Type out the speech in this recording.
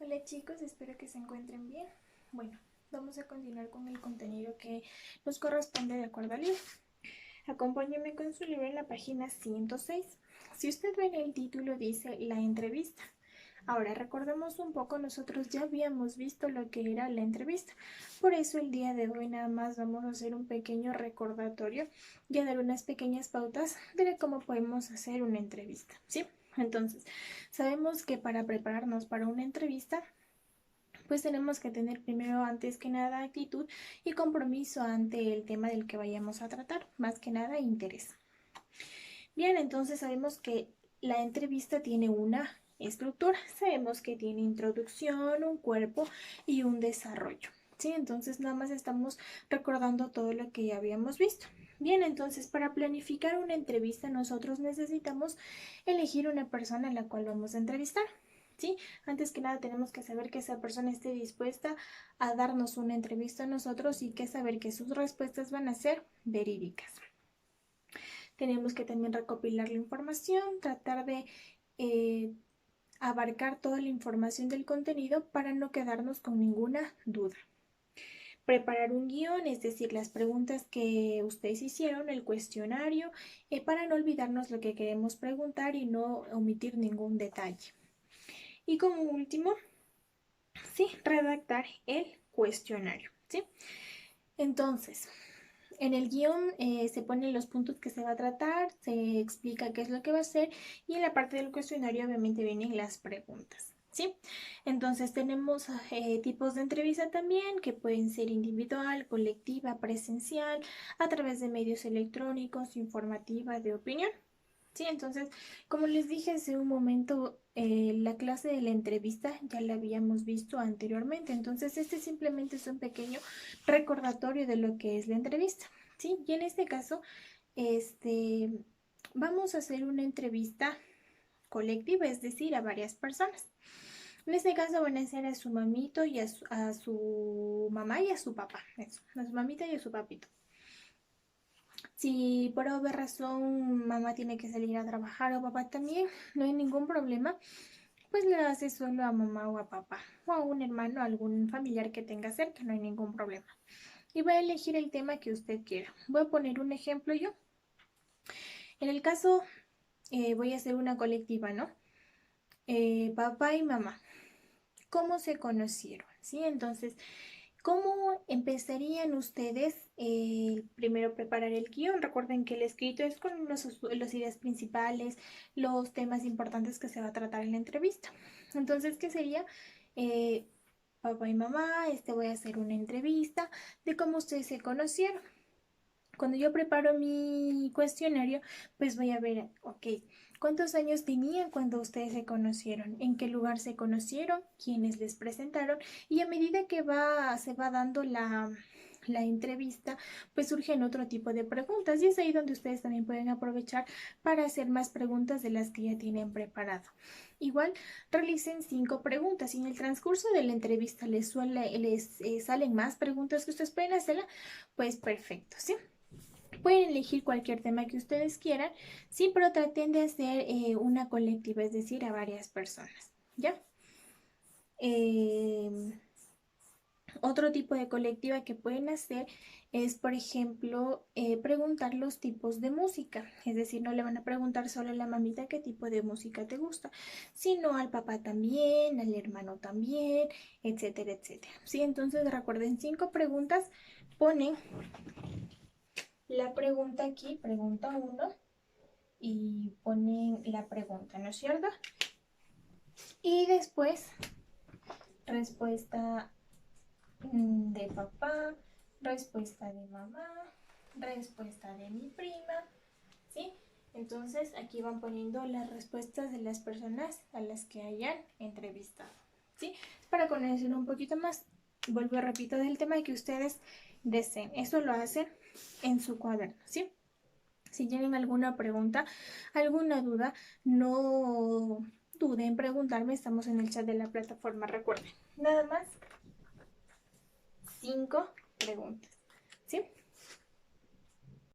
Hola chicos, espero que se encuentren bien. Bueno, vamos a continuar con el contenido que nos corresponde de acuerdo al libro. Acompáñeme con su libro en la página 106. Si usted ve en el título dice la entrevista. Ahora recordemos un poco, nosotros ya habíamos visto lo que era la entrevista. Por eso el día de hoy nada más vamos a hacer un pequeño recordatorio y a dar unas pequeñas pautas de cómo podemos hacer una entrevista, ¿sí? Entonces, sabemos que para prepararnos para una entrevista, pues tenemos que tener primero, antes que nada, actitud y compromiso ante el tema del que vayamos a tratar, más que nada interés. Bien, entonces sabemos que la entrevista tiene una estructura, sabemos que tiene introducción, un cuerpo y un desarrollo. ¿Sí? Entonces nada más estamos recordando todo lo que ya habíamos visto. Bien, entonces para planificar una entrevista nosotros necesitamos elegir una persona a la cual vamos a entrevistar. ¿Sí? Antes que nada tenemos que saber que esa persona esté dispuesta a darnos una entrevista a nosotros y que saber que sus respuestas van a ser verídicas. Tenemos que también recopilar la información, tratar de eh, abarcar toda la información del contenido para no quedarnos con ninguna duda. Preparar un guión, es decir, las preguntas que ustedes hicieron, el cuestionario, para no olvidarnos lo que queremos preguntar y no omitir ningún detalle. Y como último, sí, redactar el cuestionario, ¿sí? Entonces, en el guión se ponen los puntos que se va a tratar, se explica qué es lo que va a hacer y en la parte del cuestionario obviamente vienen las preguntas, ¿sí? Entonces tenemos tipos de entrevista también que pueden ser individual, colectiva, presencial, a través de medios electrónicos, informativa, de opinión. Sí, entonces, como les dije hace un momento, la clase de la entrevista ya la habíamos visto anteriormente, entonces este simplemente es un pequeño recordatorio de lo que es la entrevista, ¿sí? Y en este caso, este, vamos a hacer una entrevista colectiva, es decir, a varias personas. En este caso van a ser a su mamito y a su mamá y a su papá, eso, a su mamita y a su papito. Si por alguna razón mamá tiene que salir a trabajar o papá también, no hay ningún problema, pues le hace solo a mamá o a papá o a un hermano, a algún familiar que tenga cerca, no hay ningún problema. Y voy a elegir el tema que usted quiera. Voy a poner un ejemplo yo. En el caso, voy a hacer una colectiva, ¿no? Papá y mamá, ¿cómo se conocieron? ¿Sí? Entonces, ¿cómo empezarían ustedes? Primero preparar el guión. Recuerden que el escrito es con las ideas principales, los temas importantes que se va a tratar en la entrevista. Entonces, ¿qué sería? Eh, Papá y mamá, voy a hacer una entrevista de cómo ustedes se conocieron. Cuando yo preparo mi cuestionario, pues voy a ver, ok, ¿cuántos años tenían cuando ustedes se conocieron? ¿En qué lugar se conocieron? ¿Quiénes les presentaron? Y a medida que se va dando la entrevista, pues surgen otro tipo de preguntas y es ahí donde ustedes también pueden aprovechar para hacer más preguntas de las que ya tienen preparado. Igual, realicen 5 preguntas. Si en el transcurso de la entrevista les salen más preguntas que ustedes pueden hacerla, pues perfecto, ¿sí? Pueden elegir cualquier tema que ustedes quieran, sí, pero traten de hacer una colectiva, es decir, a varias personas, ¿ya? Eh, Otro tipo de colectiva que pueden hacer es, por ejemplo, preguntar los tipos de música. Es decir, no le van a preguntar solo a la mamita qué tipo de música te gusta, sino al papá también, al hermano también, etcétera, etcétera. Sí, entonces recuerden 5 preguntas, ponen la pregunta aquí, pregunta uno, y ponen la pregunta, ¿no es cierto? Y después, respuesta de papá, respuesta de mamá, respuesta de mi prima, ¿sí? Entonces aquí van poniendo las respuestas de las personas a las que hayan entrevistado, ¿sí? Para conocer un poquito más, vuelvo a repito del tema que ustedes deseen. Eso lo hacen en su cuaderno, ¿sí? Si tienen alguna pregunta, alguna duda, no duden en preguntarme. Estamos en el chat de la plataforma, recuerden. Nada más 5 preguntas, ¿sí?